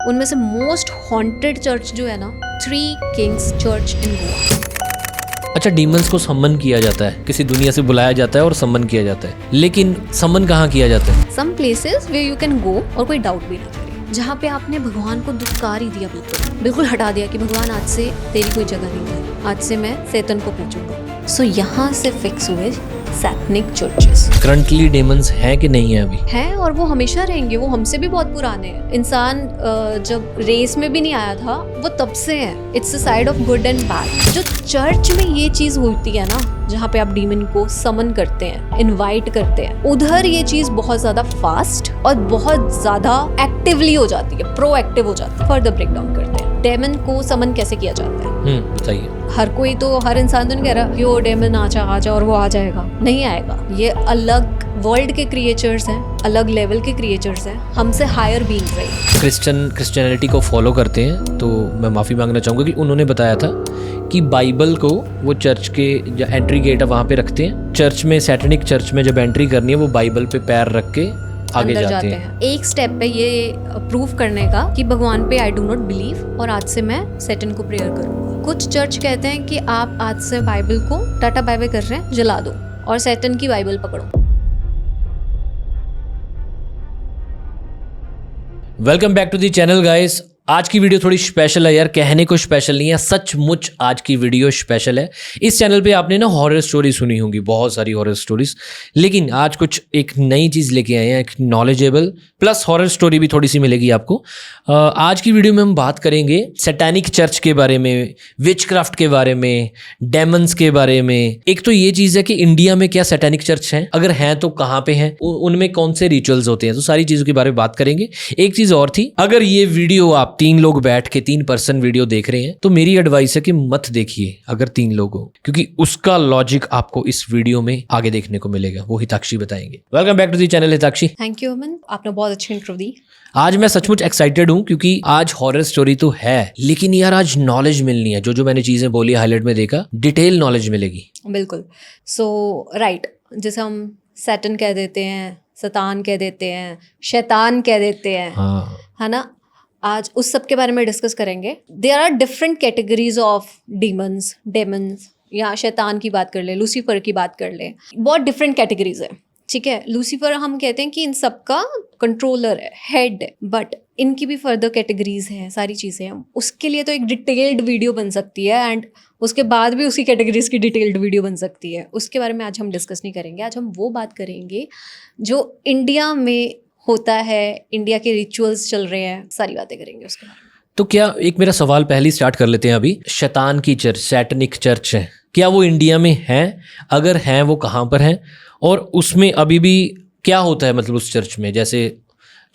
उनमें से most haunted church जो है ना, थ्री किंग्स चर्च इन गोवा। अच्छा, डीमंस को सम्मन किया जाता है, किसी दुनिया से बुलाया जाता है और सम्मन किया जाता है, लेकिन सम्मन कहाँ किया जाता है? Some places where you can go और कोई डाउट भी ना करे, जहाँ पे आपने भगवान को दुत्कार ही दिया, बिल्कुल हटा दिया कि भगवान आज से तेरी कोई जगह नहीं है, आज से मैं सैतन को पूजूंगा। सो यहाँ से फिक्स हुए सैटनिक चर्चेस। करंटली डेमंस हैं कि नहीं है? अभी हैं और वो हमेशा रहेंगे, वो हमसे भी बहुत पुराने हैं। इंसान जब रेस में भी नहीं आया था वो तब से है। It's a side of good and bad. जो चर्च में ये चीज होती है ना, जहाँ पे आप डीमन को समन करते हैं, इनवाइट करते हैं, उधर ये चीज बहुत ज्यादा फास्ट और बहुत ज्यादा एक्टिवली हो जाती है, प्रोएक्टिव हो जाती है। फर्दर ब्रेक डाउन करते हैं डेमन को समन कैसे किया जाता है। बताइए। हर इंसान तो नहीं कह रहा कि वो डेमन आजा और वो आ जाएगा, नहीं आएगा। ये अलग वर्ल्ड के क्रिएचर्स हैं, अलग लेवल के क्रिएचर्स हैं, हमसे हायर बीइंग्स हैं। क्रिश्चियनिटी को फॉलो करते हैं, तो मैं माफ़ी मांगना चाहूँगा कि उन्होंने बताया था कि बाइबल को वो चर्च के जो एंट्री गेट है वहाँ पे रखते हैं। चर्च में, सैटनिक चर्च में जब एंट्री करनी है वो बाइबल पे पैर रख के आगे जाते हैं। एक स्टेप पे ये प्रूव करने का कि भगवान पे आई डू नॉट बिलीव और आज से मैं सैटन को प्रेयर करूंगा। कुछ चर्च कहते हैं कि आप आज से बाइबल को टाटा बाय बाय कर रहे हैं, जला दो और सैटन की बाइबल पकड़ो। Welcome back to the channel guys. आज की वीडियो थोड़ी स्पेशल है यार, कहने को स्पेशल नहीं है, सचमुच आज की वीडियो स्पेशल है। इस चैनल पे आपने ना हॉरर स्टोरी सुनी होंगी, बहुत सारी हॉरर स्टोरीज, लेकिन आज कुछ एक नई चीज़ लेके आए हैं, एक नॉलेजेबल प्लस हॉरर स्टोरी भी थोड़ी सी मिलेगी आपको। आज की वीडियो में हम बात करेंगे सैटेनिक चर्च के बारे में, विचक्राफ्ट के बारे में, डेमन्स के बारे में। एक तो ये चीज़ है कि इंडिया में क्या सैटेनिक चर्च हैं, अगर हैं तो कहाँ पे हैं, उनमें कौन से रिचुअल्स होते हैं, तो सारी चीज़ों के बारे में बात करेंगे। एक चीज़ और थी, अगर ये वीडियो आप 3 लोग बैठ के 3 पर्सन वीडियो देख रहे हैं तो मेरी एडवाइस है कि मत देखिए अगर 3 लोग हो, क्योंकि उसका लॉजिक आपको इस वीडियो में आगे देखने को मिलेगा, वो हिताक्षी बताएंगे। Welcome back to the channel Hitakshi. Thank you Aman, आपने बहुत अच्छी इंट्रो दी। आज मैं सचमुच एक्साइटेड हूँ क्योंकि आज हॉरर स्टोरी तो है, लेकिन यार आज नॉलेज मिलनी है। जो मैंने चीजें बोली, हाईलाइट में देखा, डिटेल नॉलेज मिलेगी। बिल्कुल। सो राइट, जैसे हम सैटन कह देते हैं, शैतान कह देते हैं, शैतान कह देते हैं, हाँ, है ना। आज उस सब के बारे में डिस्कस करेंगे। There are different categories of demons, या शैतान की बात कर ले, लूसीफर की बात कर ले, बहुत डिफरेंट कैटेगरीज है, ठीक है। लूसीफर हम कहते हैं कि इन सब का कंट्रोलर है, हेड है, बट इनकी भी फर्दर कैटेगरीज हैं, सारी चीज़ें हैं। उसके लिए तो एक डिटेल्ड वीडियो बन सकती है, एंड उसके बाद भी उसी कैटेगरीज की डिटेल्ड वीडियो बन सकती है। उसके बारे में आज हम डिस्कस नहीं करेंगे। आज हम वो बात करेंगे जो इंडिया में होता है, इंडिया के रिचुअल्स चल रहे हैं, सारी बातें करेंगे उसके बारे में। तो क्या, एक मेरा सवाल पहले स्टार्ट कर लेते हैं अभी। शैतान की चर्च, सैटनिक चर्च है, क्या वो इंडिया में है? अगर हैं वो कहाँ पर हैं, और उसमें अभी भी क्या होता है? मतलब उस चर्च में, जैसे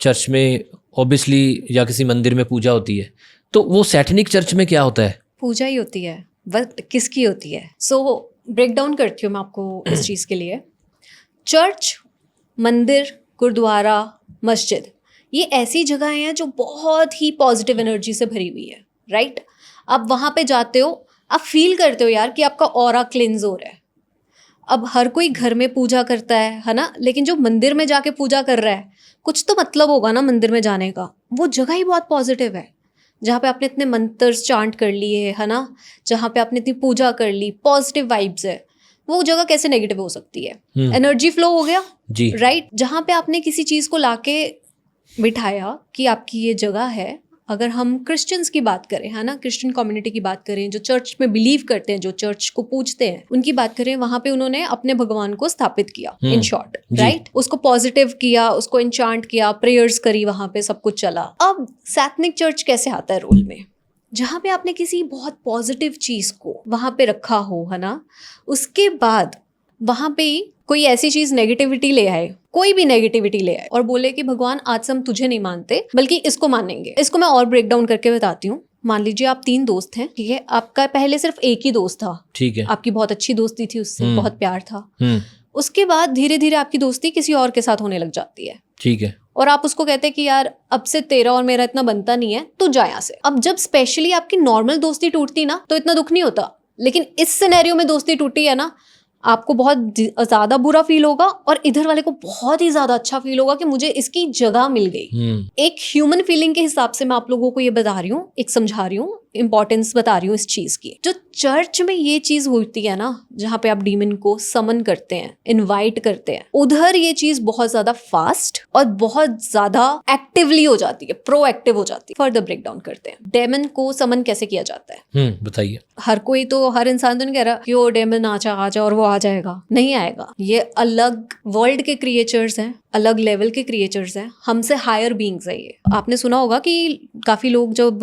चर्च में ऑब्वियसली या किसी मंदिर में पूजा होती है, तो वो सैटनिक चर्च में क्या होता है? पूजा ही होती है, बट किसकी होती है? सो ब्रेक डाउन करती हूँ मैं आपको इस चीज़ के लिए। चर्च, मंदिर, गुरुद्वारा, मस्जिद, ये ऐसी जगह हैं जो बहुत ही पॉजिटिव एनर्जी से भरी हुई है, राइट। आप वहाँ पे जाते हो, आप फील करते हो यार कि आपका ऑरा क्लिंज हो रहा है। अब हर कोई घर में पूजा करता है ना, लेकिन जो मंदिर में जाके पूजा कर रहा है, कुछ तो मतलब होगा ना मंदिर में जाने का। वो जगह ही बहुत पॉजिटिव है, जहाँ पे आपने इतने मंत्र चांट कर लिए है ना, जहाँ पे आपने इतनी पूजा कर ली, पॉजिटिव वाइब्स है, वो जगह कैसे नेगेटिव हो सकती है? एनर्जी फ्लो हो गया जी, राइट। जहाँ पे आपने किसी चीज़ को लाके बिठाया कि आपकी ये जगह है। अगर हम क्रिश्चियंस की बात करें, है ना, क्रिश्चियन कम्युनिटी की बात करें, जो चर्च में बिलीव करते हैं, जो चर्च को पूजते हैं, उनकी बात करें, वहाँ पे उन्होंने अपने भगवान को स्थापित किया, इन शॉर्ट, राइट। उसको पॉजिटिव किया, उसको इंचांट किया, प्रेयर्स करी, वहाँ पे सब कुछ चला। अब सैटनिक चर्च कैसे आता है रोल में? जहाँ पे आपने किसी बहुत पॉजिटिव चीज़ को वहाँ पे रखा हो, है ना, उसके बाद वहाँ पे कोई ऐसी चीज नेगेटिविटी ले आए, कोई भी नेगेटिविटी ले आए और बोले कि भगवान आज से हम तुझे नहीं मानते बल्कि इसको मानेंगे। इसको मैं और ब्रेक डाउन करके बताती हूँ। मान लीजिए आप 3 दोस्त हैं, ठीक है। आपका पहले सिर्फ एक ही दोस्त था, ठीक है, आपकी बहुत अच्छी दोस्ती थी उससे, बहुत प्यार था। उसके बाद धीरे धीरे आपकी दोस्ती किसी और के साथ होने लग जाती है, ठीक है, और आप उसको कहते हैं कि यार अब से तेरा और मेरा इतना बनता नहीं है, तो जा यहाँ से। अब जब स्पेशली आपकी नॉर्मल दोस्ती टूटती ना, तो इतना दुख नहीं होता, लेकिन इस सिनेरियो में दोस्ती टूटी है ना, आपको बहुत ज्यादा बुरा फील होगा और इधर वाले को बहुत ही ज्यादा अच्छा फील होगा कि मुझे इसकी जगह मिल गई। एक ह्यूमन फीलिंग के हिसाब से मैं आप लोगों को ये बता रही हूँ, एक समझा रही हूँ, इंपॉर्टेंस बता रही हूँ इस चीज की। जो चर्च में ये चीज होती है ना, जहाँ पे आप डीमन को समन करते हैं, इनवाइट करते हैं, उधर ये चीज बहुत ज्यादा फास्ट और बहुत ज्यादा एक्टिवली हो जाती है, प्रोएक्टिव हो जाती है। फर्दर ब्रेक डाउन करते हैं डेमन को समन कैसे किया जाता है। बताइए। हर कोई तो, हर इंसान तो नहीं कह रहा कि वो डेमन आ जा और वो आ जाएगा, नहीं आएगा। ये अलग वर्ल्ड के क्रिएचर्स हैं, अलग लेवल के क्रिएचर्स हैं, हमसे हायर बीइंग्स है ये। आपने सुना होगा कि काफी लोग जब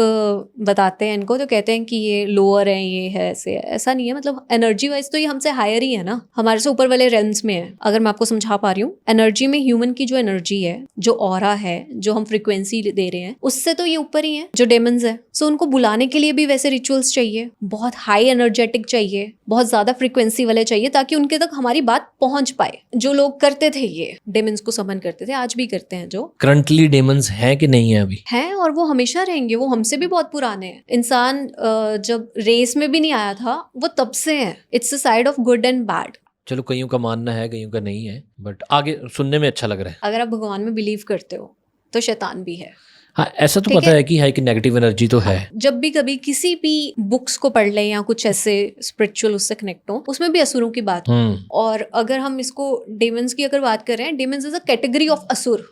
बताते हैं इनको तो कहते हैं कि ये लोअर है, ये है, ऐसे है। ऐसा नहीं है, मतलब एनर्जी वाइज तो ये हमसे हायर ही है ना, हमारे से ऊपर वाले रेल्म्स में है। अगर मैं आपको समझा पा रही हूँ, एनर्जी में ह्यूमन की जो एनर्जी है, जो ऑरा है, जो हम फ्रिक्वेंसी दे रहे हैं, उससे तो ये ऊपर ही है जो डेमन्स है। सो उनको बुलाने के लिए भी वैसे रिचुअल्स चाहिए, बहुत हाई एनर्जेटिक चाहिए, बहुत ज्यादा फ्रिक्वेंसी वाले चाहिए, ताकि उनके तक हमारी बात पहुंच पाए। जो लोग करते थे ये डेमन्स को समन करते थे, आज भी करते हैं। जो करंटली डेमन्स हैं कि नहीं है अभी? हैं, और वो हमेशा रहेंगे। वो हमसे भी बहुत पुराने हैं। इंसान जब रेस में भी नहीं आया था, वो तब से है। It's a side of good and bad. चलो, कईयों का मानना है, कईयों का नहीं है, बट आगे सुनने में अच्छा लग रहा है। अगर आप भगवान में बिलीव करते हो तो शैतान भी है। हाँ, ऐसा तो ठीक पता है कि है कि नेगेटिव एनर्जी तो है। जब भी कभी किसी भी बुक्स को पढ़ लें या कुछ ऐसे स्पिरिचुअल उससे कनेक्ट हो, उसमें भी असुरों की बात हो। और अगर हम इसको डेमन्स की अगर बात करें, Demons is a category of असुर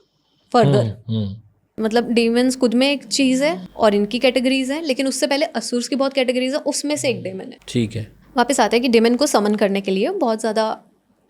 फर्दर। मतलब डेमन्स खुद में एक चीज है और इनकी कैटेगरीज है, लेकिन उससे पहले असुर्स की बहुत कैटेगरीज है, उसमें से एक डेमन है। ठीक है। वापस आते हैं कि डेमन को समन करने के लिए बहुत ज्यादा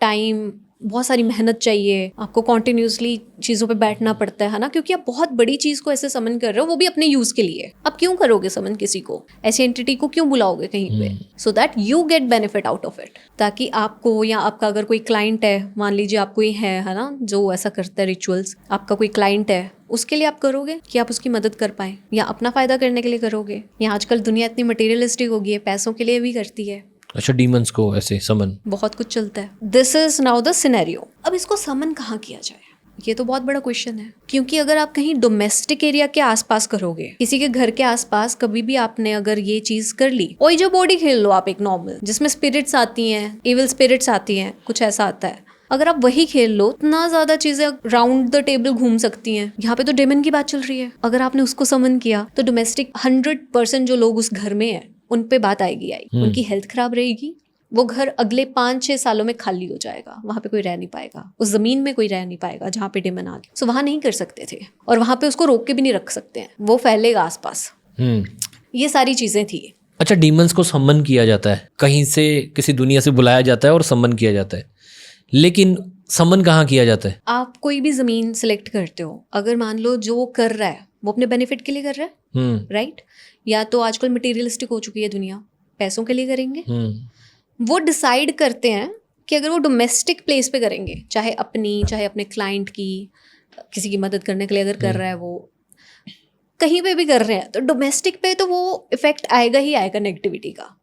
टाइम, बहुत सारी मेहनत चाहिए। आपको कॉन्टिन्यूसली चीज़ों पे बैठना पड़ता है ना, क्योंकि आप बहुत बड़ी चीज़ को ऐसे समन कर रहे हो, वो भी अपने यूज़ के लिए। आप क्यों करोगे समन किसी को, ऐसी एंटिटी को क्यों बुलाओगे कहीं पे? So that you get benefit out of it, ताकि आपको, या आपका अगर कोई क्लाइंट है, मान लीजिए आप कोई है ना जो ऐसा करता है रिचुअल्स, आपका कोई क्लाइंट है, उसके लिए आप करोगे कि आप उसकी मदद कर पाए, या अपना फायदा करने के लिए करोगे, या आजकल दुनिया इतनी मटेरियलिस्टिक हो गई है, पैसों के लिए भी करती है। अच्छा, डीमंस को ऐसे समन बहुत कुछ चलता है। This is now the scenario. अब इसको समन कहाँ किया जाए, ये तो बहुत बड़ा क्वेश्चन है। क्योंकि अगर आप कहीं डोमेस्टिक एरिया के आसपास करोगे, किसी के घर के आसपास कभी भी आपने अगर ये चीज कर ली, कोई जो बॉडी खेल लो आप एक नॉर्मल, जिसमें स्पिरिट्स आती हैं, इविल स्पिरिट्स आती हैं, कुछ ऐसा आता है, अगर आप वही खेल लो, इतना ज्यादा चीजें राउंड द टेबल घूम सकती हैं। यहाँ पे तो डेमन की बात चल रही है। अगर आपने उसको समन किया तो डोमेस्टिक 100% जो लोग उस घर में है उन पे बात आएगी, उनकी हेल्थ खराब रहेगी, वो घर अगले 5-6 सालों में खाली हो जाएगा, वहां पे कोई रह नहीं पाएगा, उस जमीन में कोई रह नहीं पाएगा जहाँ पे डेमन आ गया। सो वहां नहीं कर सकते थे, और वहां पे उसको रोक के भी नहीं रख सकते हैं, वो फैलेगा आसपास। ये सारी चीजें थी। अच्छा, डीमंस को सम्मन किया जाता है, कहीं से किसी दुनिया से बुलाया जाता है और सम्मन किया जाता है, लेकिन सम्मन कहाँ किया जाता है? आप कोई भी जमीन सिलेक्ट करते हो, अगर मान लो जो वो कर रहा है वो अपने बेनिफिट के लिए कर रहा है, राइट? या तो आजकल मटेरियलिस्टिक हो चुकी है दुनिया, पैसों के लिए करेंगे। वो डिसाइड करते हैं कि अगर वो डोमेस्टिक प्लेस पे करेंगे, चाहे अपनी, चाहे अपने क्लाइंट की, किसी की मदद करने के लिए अगर कर रहा है, वो कहीं पे भी कर रहे हैं, तो डोमेस्टिक पे तो वो इफेक्ट आएगा ही आएगा नेगेटिविटी का।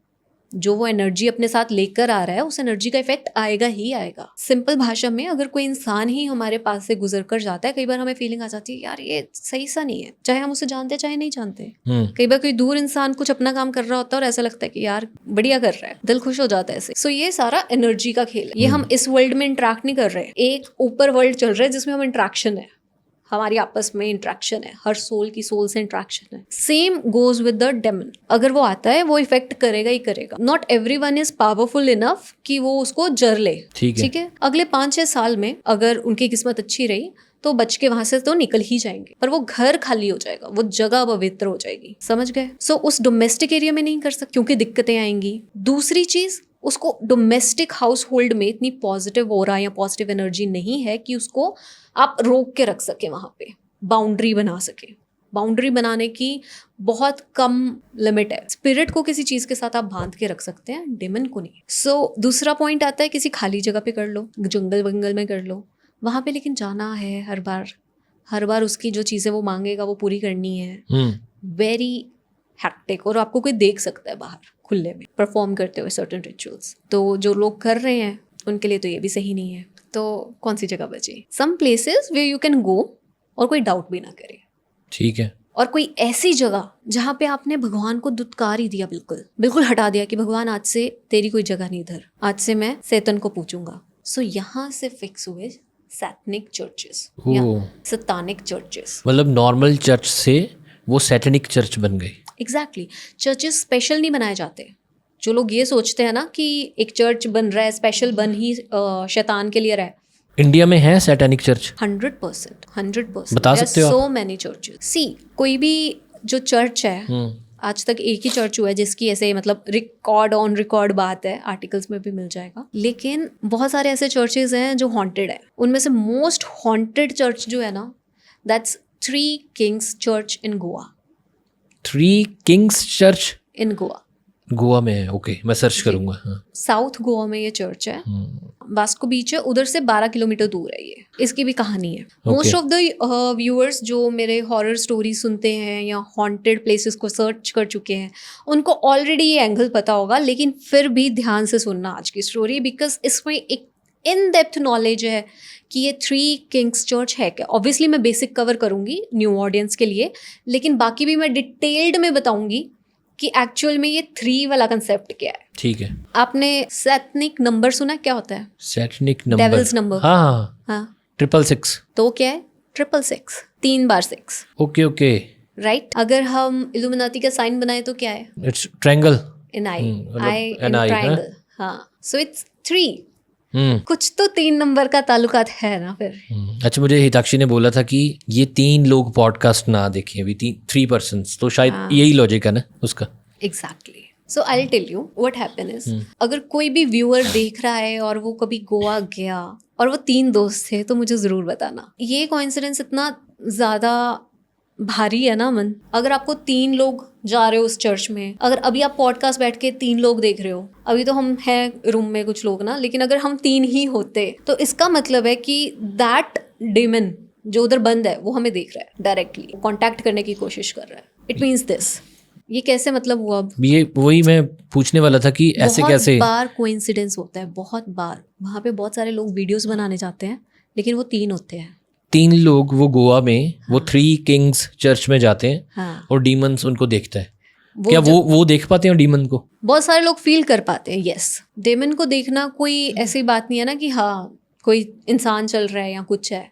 जो वो एनर्जी अपने साथ लेकर आ रहा है, उस एनर्जी का इफेक्ट आएगा ही आएगा। सिंपल भाषा में, अगर कोई इंसान ही हमारे पास से गुजर कर जाता है, कई बार हमें फीलिंग आ जाती है यार ये सही सा नहीं है, चाहे हम उसे जानते चाहे नहीं जानते। कई बार कोई दूर इंसान कुछ अपना काम कर रहा होता है और ऐसा लगता है कि यार बढ़िया कर रहा है, दिल खुश हो जाता है ऐसे। सो ये सारा एनर्जी का खेल है। ये हम इस वर्ल्ड में इंटरेक्ट नहीं कर रहे, एक ऊपर वर्ल्ड चल रहा है जिसमें हम इंटरेक्शन है, हमारी आपस में इंट्रैक्शन है, हर सोल की सोल से इंट्रैक्शन है। Same goes with the demon. अगर वो आता है वो इफेक्ट करेगा ही करेगा। Not everyone is powerful enough कि वो उसको जर ले, ठीक है? अगले 5-6 साल में अगर उनकी किस्मत अच्छी रही तो बच के वहां से तो निकल ही जाएंगे, पर वो घर खाली हो जाएगा, वो जगह पवित्र हो जाएगी, समझ गए? सो उस डोमेस्टिक एरिया में नहीं कर सकते क्योंकि दिक्कतें आएंगी। दूसरी चीज, उसको डोमेस्टिक हाउस होल्ड में इतनी पॉजिटिव ऑरा या पॉजिटिव एनर्जी नहीं है कि उसको आप रोक के रख सके, वहां पे बाउंड्री बना सके। बाउंड्री बनाने की बहुत कम लिमिट है। स्पिरिट को किसी चीज के साथ आप बांध के रख सकते हैं, डेमन को नहीं। सो दूसरा पॉइंट आता है, किसी खाली जगह पे कर लो, जंगल वंगल में कर लो, वहां पे लेकिन जाना है हर बार उसकी जो चीजें वो मांगेगा वो पूरी करनी है। Very hectic. और आपको कोई देख सकता है बाहर खुले में परफॉर्म करते हुए सर्टेन रिचुअल्स। तो जो लोग कर रहे हैं उनके लिए तो ये भी सही नहीं है। तो कौन सी जगह बची? Some places where you can go और कोई डाउट भी ना करे, ठीक है। और कोई ऐसी जगह जहाँ पे आपने भगवान को दुत्कार ही दिया, बिल्कुल बिल्कुल हटा दिया कि भगवान आज से तेरी कोई जगह नहीं इधर, आज से मैं सैतन को पूछूंगा। सो यहाँ से फिक्स हुए सैतनिक चर्चेस या सतानिक चर्चेस। मतलब नॉर्मल चर्च से वो सैटेनिक चर्च बन गई। एग्जैक्टली चर्चेस स्पेशल नहीं बनाए जाते। जो लोग ये सोचते हैं ना कि एक चर्च बन रहा है स्पेशल बन ही शैतान के लिए रहा है। इंडिया में है सैटेनिक चर्च? 100%। बता सकते हो सो मेनी चर्चेस। सी कोई भी जो चर्च है आज तक एक ही चर्च हुआ है जिसकी ऐसे मतलब रिकॉर्ड ऑन रिकॉर्ड बात है, आर्टिकल्स में भी मिल जाएगा। लेकिन बहुत सारे ऐसे चर्चेज हैं जो हॉन्टेड है। उनमें से मोस्ट हॉन्टेड चर्च जो है ना, that's 3 Kings church in Goa. 3 Kings church इन गोवा, गोवा में है। ओके, मैं सर्च करूंगा। हाँ। साउथ गोवा में ये चर्च है। वास्को बीच है, उधर से 12 किलोमीटर दूर है ये। इसकी भी कहानी है। मोस्ट ऑफ द व्यूअर्स जो मेरे हॉरर स्टोरी सुनते हैं या हॉन्टेड प्लेसेस को सर्च कर चुके हैं, उनको ऑलरेडी ये एंगल पता होगा, लेकिन फिर भी ध्यान से सुनना आज की स्टोरी, बिकॉज इसमें एक इन डेप्थ नॉलेज है कि ये 3 किंग्स चर्च है क्या। ऑब्वियसली मैं बेसिक कवर करूंगी न्यू ऑडियंस के लिए, लेकिन बाकी भी मैं डिटेल्ड में बताऊंगी कि एक्चुअल में ये 3 वाला कंसेप्ट क्या है। ठीक है। आपने सैतनिक नंबर सुना, क्या होता है? Satanic number, devil's number. हाँ हाँ 666। तो क्या है? 666, 3 बार 6। Okay okay, right. अगर हम इल्यूमिनाटी का साइन बनाए तो क्या है? इट्स ट्रायंगल इन आई, मतलब आई इन an eye, ट्रायंगल। हाँ, सो इट्स 3। कुछ तो 3 नंबर का ताल्लुकात है ना फिर। अच्छा, मुझे हिताक्षी ने बोला था कि ये 3 लोग पॉडकास्ट ना देखें अभी, 3 पर्सन्स, तो शायद यही लॉजिक है ना उसका। Exactly. So I will tell you what happen is, अगर कोई भी व्यूअर देख रहा है और वो कभी गोवा गया और वो 3 दोस्त थे, तो मुझे ज़रूर बताना। ये कोइंसिडेंस इतना ज़्यादा भारी है ना मन। अगर आपको 3 लोग जा रहे हो उस चर्च में, अगर अभी आप पॉडकास्ट बैठ के 3 लोग देख रहे हो, अभी तो हम हैं रूम में कुछ लोग ना, लेकिन अगर हम 3 ही होते तो इसका मतलब है कि दैट डेमन जो उधर बंद है वो हमें देख रहा है, डायरेक्टली कांटेक्ट करने की कोशिश कर रहा है। It means this. ये कैसे मतलब हुआ? अब ये वही मैं पूछने वाला था कि ऐसे कैसे। बहुत बार कोइंसिडेंस होता है, बहुत बार। वहाँ पे बहुत सारे लोग वीडियोस बनाने जाते हैं, लेकिन वो 3 होते हैं। 3 लोग वो गोवा में वो 3 किंग्स चर्च में जाते हैं। हाँ। और डीमंस उनको देखता है। वो क्या वो देख पाते हैं डीमन को? बहुत सारे लोग फील कर पाते हैं। यस, डेमन को देखना कोई ऐसी बात नहीं है ना कि हाँ कोई इंसान चल रहा है या कुछ है।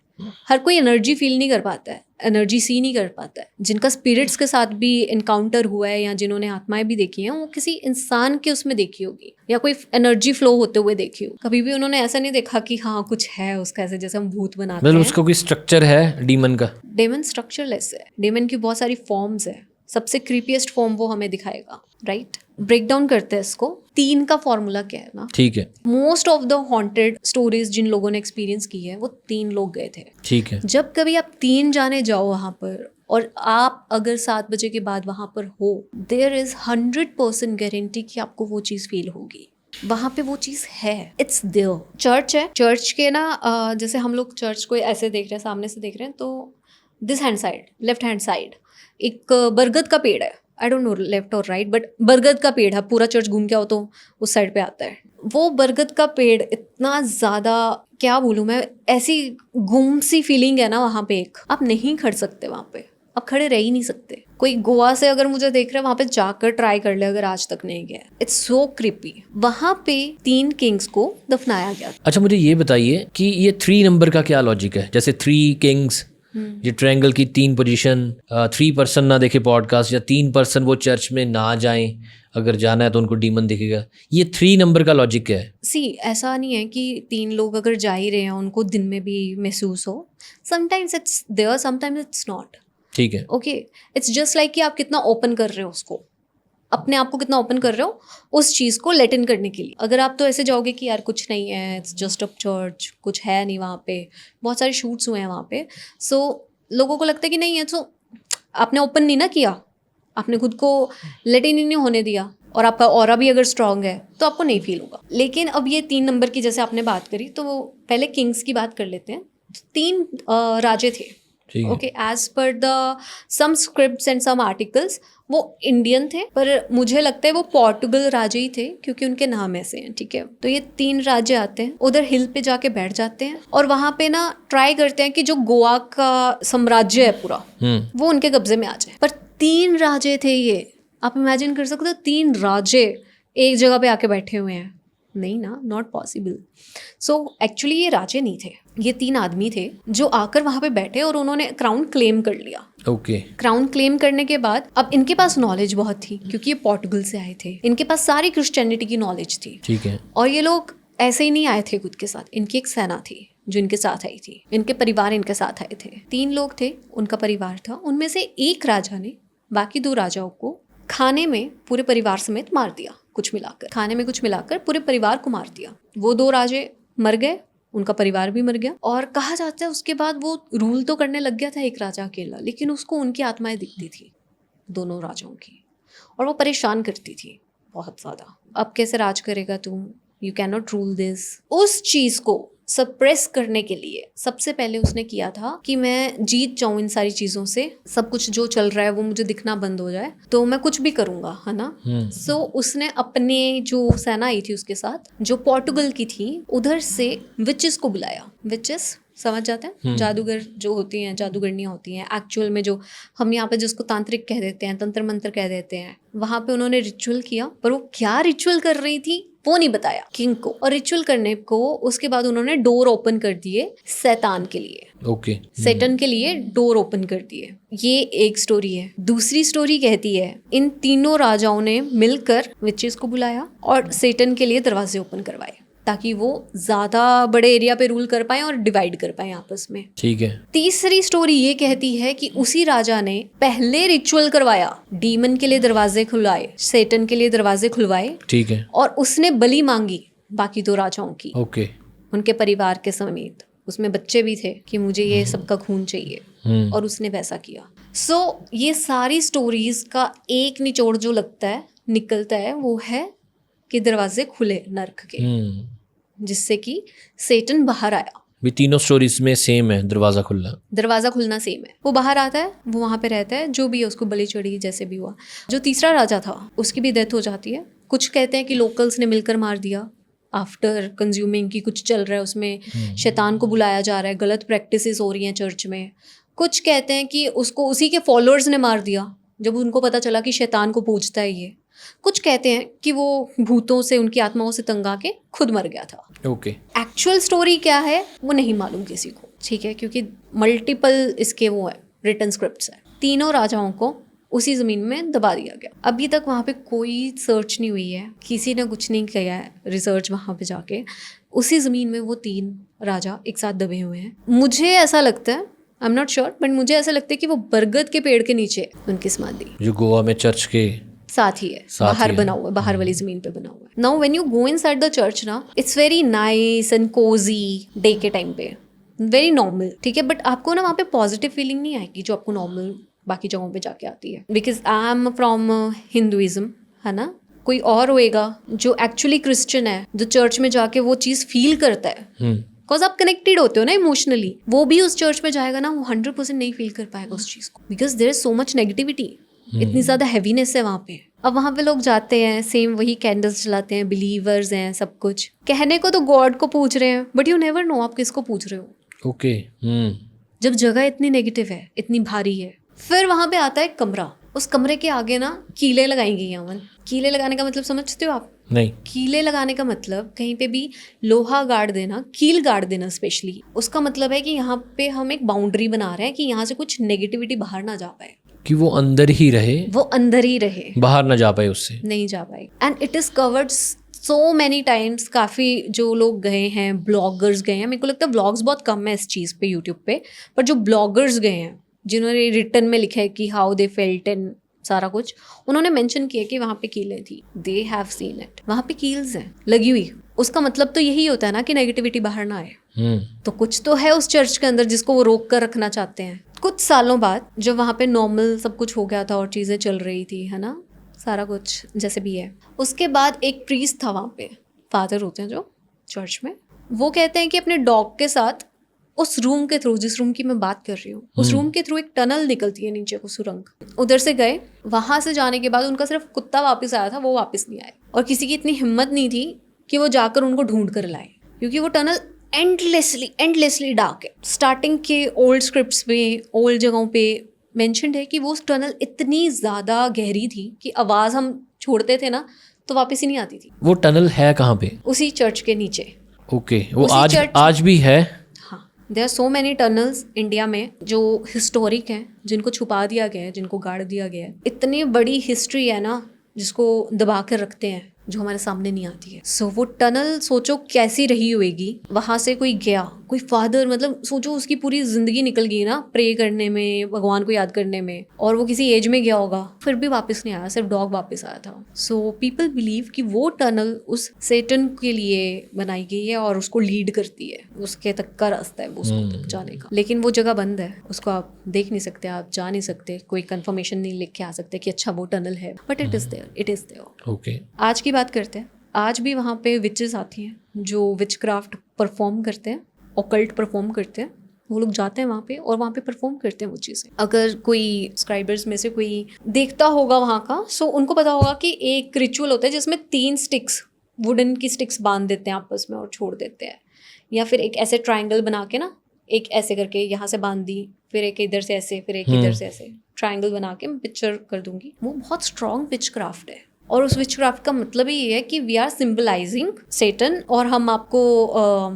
हर कोई एनर्जी फील नहीं कर पाता है, एनर्जी सी नहीं कर पाता है। जिनका स्पिरिट्स के साथ भी इनकाउंटर हुआ है या जिन्होंने आत्माएं भी देखी हैं, वो किसी इंसान के उसमें देखी होगी या कोई एनर्जी फ्लो होते हुए देखी हो। कभी भी उन्होंने ऐसा नहीं देखा कि हाँ कुछ है उसका, ऐसे जैसे हम भूत बनाते मतलब हैं। उसका कोई स्ट्रक्चर है डीमन का? डेमन स्ट्रक्चरलेस है। डेमन की बहुत सारी फॉर्म्स है। सबसे क्रीपीएस्ट फॉर्म वो हमें दिखाएगा। राइट, ब्रेक डाउन करते हैं इसको। 3 का फॉर्मूला क्या है ना? ठीक है। Most of the haunted stories जिन लोगों ने एक्सपीरियंस की है, वो 3 लोग गए थे। ठीक है। जब कभी आप 3 जाने जाओ वहां पर, और आप अगर 7 बजे के बाद वहां पर हो, देयर इज 100% गारंटी कि आपको वो चीज फील होगी। वहां पे वो चीज है, इट्स देयर। चर्च है, चर्च के ना जैसे हम लोग चर्च को ऐसे देख रहे हैं, सामने से देख रहे हैं, तो this hand side, left hand side एक बरगद का पेड़ है। आई डोंट नो लेफ्ट और राइट, बट बरगद का पेड़ है। पूरा चर्च घूम के आओ तो उस साइड पे आता है। वो बरगद का पेड़ इतना ज़्यादा, क्या बोलूँ मैं, ऐसी गुम सी फीलिंग है ना वहाँ पे। एक आप नहीं खड़ सकते वहाँ पे, आप खड़े रह ही नहीं सकते। कोई गोवा से अगर मुझे देख रहा है, वहाँ पे जाकर ट्राई कर ले अगर आज तक नहीं गया। It's so creepy. वहाँ पे 3 किंग्स को दफनाया गया। अच्छा, मुझे ये बताइए कि ये 3 नंबर का क्या लॉजिक है? जैसे 3 किंग्स, ये ट्रायंगल की 3 पोजीशन, 3 पर्सन ना देखे पॉडकास्ट, या 3 पर्सन वो चर्च में ना जाएं, अगर जाना है तो उनको डीमन दिखेगा। ये 3 नंबर का लॉजिक क्या है? सी ऐसा नहीं है कि 3 लोग अगर जा ही रहे हैं उनको दिन में भी महसूस हो। Sometimes it's there, sometimes it's not. ठीक है। ओके, इट्स जस्ट लाइक कि आप कितना ओपन कर रहे हो उसको, अपने आप को कितना ओपन कर रहे हो उस चीज़ को लेट इन करने के लिए। अगर आप तो ऐसे जाओगे कि यार कुछ नहीं है, इट्स जस्ट अ चर्च, कुछ है नहीं वहाँ पे, बहुत सारे शूट्स हुए हैं वहाँ पे, सो लोगों को लगता है कि नहीं है, तो आपने ओपन नहीं ना किया, आपने खुद को लेट इन नहीं होने दिया, और आपका ऑरा भी अगर स्ट्रांग है तो आपको नहीं फील होगा। लेकिन अब ये 3 नंबर की जैसे आपने बात करी, तो पहले किंग्स की बात कर लेते हैं। 3 राजे थे, ठीक है। Okay, as per the some scripts and some articles वो इंडियन थे, पर मुझे लगता है वो पोर्टुगल राजे ही थे क्योंकि उनके नाम ऐसे हैं, ठीक है। तो ये 3 राजे आते हैं, उधर हिल पे जाके बैठ जाते हैं और वहां पे ना ट्राई करते हैं कि जो गोवा का साम्राज्य है पूरा वो उनके कब्जे में आ जाए। पर 3 राजे थे ये, आप इमेजिन कर सकते हो 3 राजे एक जगह पे आके बैठे हुए हैं, नहीं ना, नॉट पॉसिबल। सो एक्चुअली ये राजे नहीं थे, ये 3 आदमी थे जो आकर वहां पे बैठे और उन्होंने क्राउन क्लेम कर लिया। ओके। क्राउन क्लेम करने के बाद अब इनके पास नॉलेज बहुत थी क्योंकि ये पोर्टुगल से आए थे, इनके पास सारी क्रिश्चियनिटी की नॉलेज थी, ठीक है। और ये लोग ऐसे ही नहीं आए थे खुद के साथ, इनकी एक सेना थी जो इनके साथ आई थी, इनके परिवार इनके साथ आए थे। 3 लोग थे, उनका परिवार था, उनमें से एक राजा ने बाकी 2 राजाओं को खाने में पूरे परिवार समेत मार दिया, कुछ मिलाकर खाने में कुछ मिलाकर पूरे परिवार को मार दिया। वो 2 राजे मर गए, उनका परिवार भी मर गया, और कहा जाता है उसके बाद वो रूल तो करने लग गया था एक राजा अकेला, लेकिन उसको उनकी आत्माएं दिखती थी दोनों राजाओं की, और वो परेशान करती थी बहुत ज़्यादा। अब कैसे राज करेगा तू, you can not rule this. उस चीज़ को सप्रेस करने के लिए सबसे पहले उसने किया था कि मैं जीत जाऊं इन सारी चीज़ों से, सब कुछ जो चल रहा है वो मुझे दिखना बंद हो जाए, तो मैं कुछ भी करूंगा, है ना। सो उसने अपने जो सेना आई थी उसके साथ, जो पोर्टुगल की थी, उधर से विचेस को बुलाया। विचेस समझ जाते हैं, जादूगर जो होती हैं, जादूगरनियाँ होती हैं, एक्चुअल में जो हम यहाँ पे जिसको तांत्रिक कह देते हैं, तंत्र मंत्र कह देते हैं, वहाँ पे उन्होंने रिचुअल किया, पर वो क्या रिचुअल कर रही थी वो नहीं बताया किंग को। और रिचुअल करने को उसके बाद उन्होंने डोर ओपन कर दिए शैतान के लिए, ओके। सैटन के लिए डोर ओपन कर दिए। ये एक स्टोरी है। दूसरी स्टोरी कहती है इन तीनों राजाओं ने मिलकर विचेस को बुलाया और सैटन के लिए दरवाजे ओपन करवाए ताकि वो ज्यादा बड़े एरिया पे रूल कर पाए और डिवाइड कर पाए आपस में। ठीक है। तीसरी स्टोरी ये कहती है कि उसी राजा ने पहले रिचुअल करवाया, डीमन के लिए दरवाजे खुलवाए, सैटन के लिए दरवाजे खुलवाए, ठीक है। और उसने बलि मांगी बाकी 2 राजाओं की, ओके। उनके परिवार के समेत। उसमें बच्चे भी थे कि मुझे ये सबका खून चाहिए, और उसने वैसा किया। सो ये सारी स्टोरीज का एक निचोड़ जो लगता है निकलता है वो है कि दरवाजे खुले नर्क के, जिससे कि सैटन बाहर आया। भी तीनों स्टोरीज में सेम है, दरवाजा खुलना सेम है। वो बाहर आता है, वो वहाँ पे रहता है, जो भी है उसको बलि चढ़ी जैसे भी हुआ। जो तीसरा राजा था उसकी भी डेथ हो जाती है। कुछ कहते हैं कि लोकल्स ने मिलकर मार दिया, आफ्टर कंज्यूमिंग की कुछ चल रहा है उसमें, शैतान को बुलाया जा रहा है, गलत प्रैक्टिसेस हो रही हैं चर्च में। कुछ कहते हैं कि उसको उसी के फॉलोअर्स ने मार दिया जब उनको पता चला कि शैतान को पूजता है ये। कुछ कहते हैं कि वो भूतों से, उनकी आत्माओं से तंग आके खुद मर गया था। ओके। एक्चुअल स्टोरी क्या है वो नहीं मालूम किसी को, ठीक है, क्योंकि मल्टीपल इसके वो है रिटन स्क्रिप्ट्स है। तीनों राजाओं को उसी ज़मीन में दबा दिया गया। अभी तक वहाँ पे कोई सर्च नहीं हुई है, किसी ने कुछ नहीं किया है रिसर्च वहाँ पे जाके। उसी ज़मीन में वो 3 राजा एक साथ दबे हुए हैं। मुझे ऐसा लगता है, I am not sure, but मुझे ऐसा लगता है कि वो बरगद के पेड़ के नीचे उनकी समाधि, जो गोवा में चर्च के साथ ही है, बाहर बना हुआ है, बाहर वाली जमीन पे बना हुआ है। Now when you go inside the church ना, it's very nice and cozy day के टाइम पे, वेरी नॉर्मल, ठीक है, बट आपको ना वहाँ पे पॉजिटिव फीलिंग नहीं आएगी जो आपको नॉर्मल बाकी जगहों पे जाके आती है। Because I am from Hinduism, है ना। कोई और होएगा जो एक्चुअली क्रिश्चियन है, जो चर्च में जाके वो चीज़ फील करता है, बिकॉज आप कनेक्टेड होते हो ना इमोशनली। वो भी उस चर्च में जाएगा ना, वो 100% नहीं फील कर पाएगा उस चीज़ को, because there is so much negativity, इतनी ज़्यादा हैवीनेस है वहाँ पे। अब वहाँ पे लोग जाते हैं, सेम वही कैंडल्स जलाते हैं, बिलीवर्स हैं, सब कुछ कहने को तो गॉड को पूछ रहे हैं, बट यू नेवर नो आप किसको पूछ रहे हो। ओके। जब जगह इतनी नेगेटिव है, इतनी भारी है, फिर वहाँ पे आता है कमरा। उस कमरे के आगे ना कीले लगाई गई हैं। अमन, कीले लगाने का मतलब समझते हो आप? नहीं। कीले लगाने का मतलब कहीं पे भी लोहा गाड़ देना, कील गाड़ देना स्पेशली, उसका मतलब है कि यहाँ पे हम एक बाउंड्री बना रहे हैं कि यहाँ से कुछ नेगेटिविटी बाहर ना जा पाए, कि वो अंदर ही रहे, बाहर ना जा पाए, उससे नहीं जा पाए। And it is covered so many times. काफ़ी जो लोग गए हैं, ब्लॉगर्स गए हैं, मेरे को लगता है ब्लॉग्स बहुत कम है इस चीज़ पे यूट्यूब पे, पर जो ब्लॉगर्स गए हैं जिन्होंने रिटर्न में लिखा है कि हाउ दे फेल्ट एंड सारा कुछ, उन्होंने मेंशन किया कि वहाँ पे कीलें थी, दे हैव सीन इट, वहाँ पे कील्स हैं लगी हुई। उसका मतलब तो यही होता है ना कि नेगेटिविटी बाहर ना आए। तो कुछ तो है उस चर्च के अंदर जिसको वो रोक कर रखना चाहते हैं। कुछ सालों बाद जब वहाँ पे नॉर्मल सब कुछ हो गया था और चीज़ें चल रही थी, है ना, सारा कुछ जैसे भी है, उसके बाद एक प्रीस्ट था वहाँ पे, फादर होते हैं जो चर्च में, वो कहते हैं कि अपने डॉग के साथ उस रूम के थ्रू, जिस रूम की मैं बात कर रही हूँ, उस रूम के थ्रू एक टनल निकलती है नीचे को सुरंग। उधर से गए, वहां से जाने के बाद उनका सिर्फ कुत्ता वापस आया था, वो वापस नहीं आए। और किसी की इतनी हिम्मत नहीं थी कि वो जाकर उनको ढूंढ कर लाए, क्योंकि वो टनल एंडलेसली डार्क है। स्टार्टिंग के ओल्ड स्क्रिप्ट्स में, ओल्ड जगहों पे मेंशन्ड है कि वो टनल इतनी ज़्यादा गहरी थी कि आवाज़ हम छोड़ते थे ना तो वापस ही नहीं आती थी। वो टनल है कहाँ पे? उसी चर्च के नीचे। ओके, वो उसी आज भी है? हाँ, there are so many tunnels India में जो हिस्टोरिक हैं, जिनको छुपा दिया गया है, जिनको गाड़ दिया गया है। इतनी बड़ी हिस्ट्री है ना जिसको दबा कर रखते हैं, जो हमारे सामने नहीं आती है। सो वो टनल सोचो कैसी रही होएगी। वहाँ से कोई गया, कोई फादर, मतलब सोचो उसकी पूरी जिंदगी निकल गई ना प्रे करने में, भगवान को याद करने में, और वो किसी एज में गया होगा, फिर भी वापस नहीं आया, सिर्फ डॉग वापस आया था। सो पीपल बिलीव कि वो टनल उस सेटन के लिए बनाई गई है और उसको लीड करती है, उसके तक का रास्ता है वो उसको तक जाने का। लेकिन वो जगह बंद है, उसको आप देख नहीं सकते, आप जा नहीं सकते, कोई कंफर्मेशन नहीं लिख के आ सकते कि अच्छा वो टनल है, but it is there. Okay, आज की बात करते हैं। आज भी वहाँ पे विचेस आती हैं जो विच क्राफ्ट परफॉर्म करते हैं, ऑकल्ट परफॉर्म करते हैं। वो लोग जाते हैं वहाँ पे और वहाँ पे परफॉर्म करते हैं वो चीज़ें। अगर कोई सब्सक्राइबर्स में से कोई देखता होगा वहाँ का, सो उनको पता होगा कि एक रिचुअल होता है जिसमें 3 स्टिक्स, वुडन की स्टिक्स बांध देते हैं आपस में और छोड़ देते हैं, या फिर एक ऐसे ट्राइंगल बना के ना, एक ऐसे करके यहाँ से बांध दी, फिर एक इधर से ऐसे, फिर एक इधर से ऐसे, ट्राइंगल बना के मैं पिक्चर कर दूंगी। वो बहुत स्ट्रॉन्ग विच क्राफ्ट है, और उस विच क्राफ्ट का मतलब ही ये है कि वी आर सिंबलाइजिंग सेटन, और हम आपको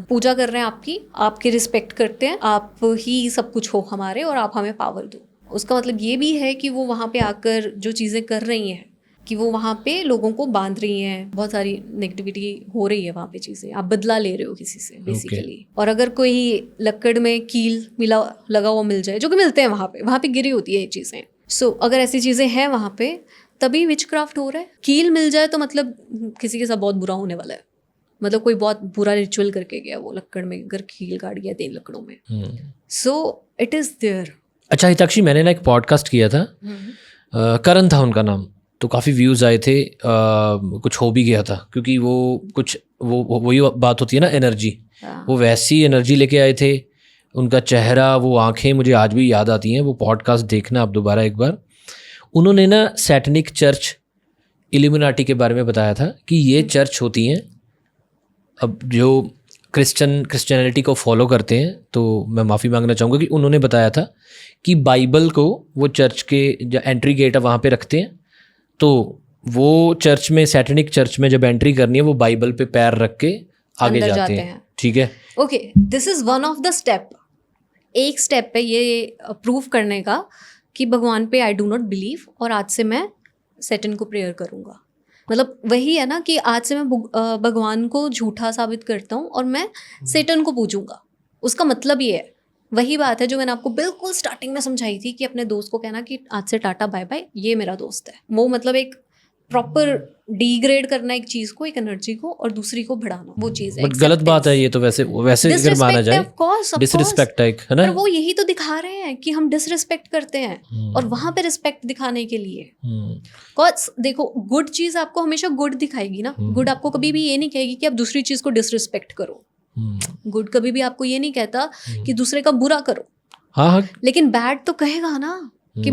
पूजा कर रहे हैं, आपकी रिस्पेक्ट करते हैं, आप ही सब कुछ हो हमारे और आप हमें पावर दो। उसका मतलब ये भी है कि वो वहाँ पे आकर जो चीज़ें कर रही हैं, कि वो वहाँ पे लोगों को बांध रही हैं, बहुत सारी नेगेटिविटी हो रही है वहाँ पे, चीज़ें आप बदला ले रहे हो किसी से बेसिकली। और अगर कोई लकड़ में कील लगा हुआ मिल जाए, जो कि मिलते हैं वहाँ पे गिरी होती है ये चीज़ें, सो अगर ऐसी चीज़ें हैं वहाँ पे, तभी विच क्राफ्ट हो रहा है। कील मिल जाए तो मतलब किसी के साथ बहुत बुरा होने वाला है, मतलब कोई बहुत बुरा रिचुअल करके गया वो लकड़ में, अगर कील गाड़ गया 3 लकड़ों में। So it is there. अच्छा हिताक्षी, मैंने ना एक पॉडकास्ट किया था, करण था उनका नाम, तो काफ़ी व्यूज़ आए थे, कुछ हो भी गया था, क्योंकि वो कुछ वही बात होती है ना, एनर्जी, वो वैसी एनर्जी लेके आए थे। उनका चेहरा, वो आंखें मुझे आज भी याद आती हैं। वो पॉडकास्ट देखना आप दोबारा एक बार। उन्होंने ना सैटनिक चर्च, इल्यूमिनाटी के बारे में बताया था कि ये चर्च होती हैं, अब जो क्रिश्चियनिटी को फॉलो करते हैं, तो मैं माफ़ी मांगना चाहूँगा कि उन्होंने बताया था कि बाइबल को वो चर्च के जो एंट्री गेट है वहाँ पे रखते हैं, तो वो चर्च में, सैटनिक चर्च में जब एंट्री करनी है, वो बाइबल पे पैर रख के आगे जाते हैं। ठीक है, okay, this is one of the step. एक स्टेप है ये प्रूव करने का कि भगवान पे आई डू नॉट बिलीव, और आज से मैं सैटन को प्रेयर करूँगा। मतलब वही है ना कि आज से मैं भगवान को झूठा साबित करता हूँ और मैं सैटन को पूजूंगा। उसका मतलब ये है, वही बात है जो मैंने आपको बिल्कुल स्टार्टिंग में समझाई थी कि अपने दोस्त को कहना कि आज से टाटा बाय बाय, ये मेरा दोस्त है। वो मतलब एक प्रॉपर डिग्रेड करना एक चीज को, एक एनर्जी को, और दूसरी को बढ़ाना, वो चीज है। बट गलत बात है ये तो, वैसे अगर माना जाए डिसरिस्पेक्ट है ना। पर वो यही तो दिखा रहे हैं कि हम डिसरिस्पेक्ट करते हैं, और वहां पे रिस्पेक्ट दिखाने के लिए देखो, गुड चीज आपको हमेशा गुड दिखाएगी ना। गुड आपको कभी भी ये नहीं कहेगी कि आप दूसरी चीज को डिसरिस्पेक्ट करो। गुड कभी भी आपको ये नहीं कहता कि दूसरे का बुरा करो। हाँ, लेकिन बैड तो कहेगा ना कि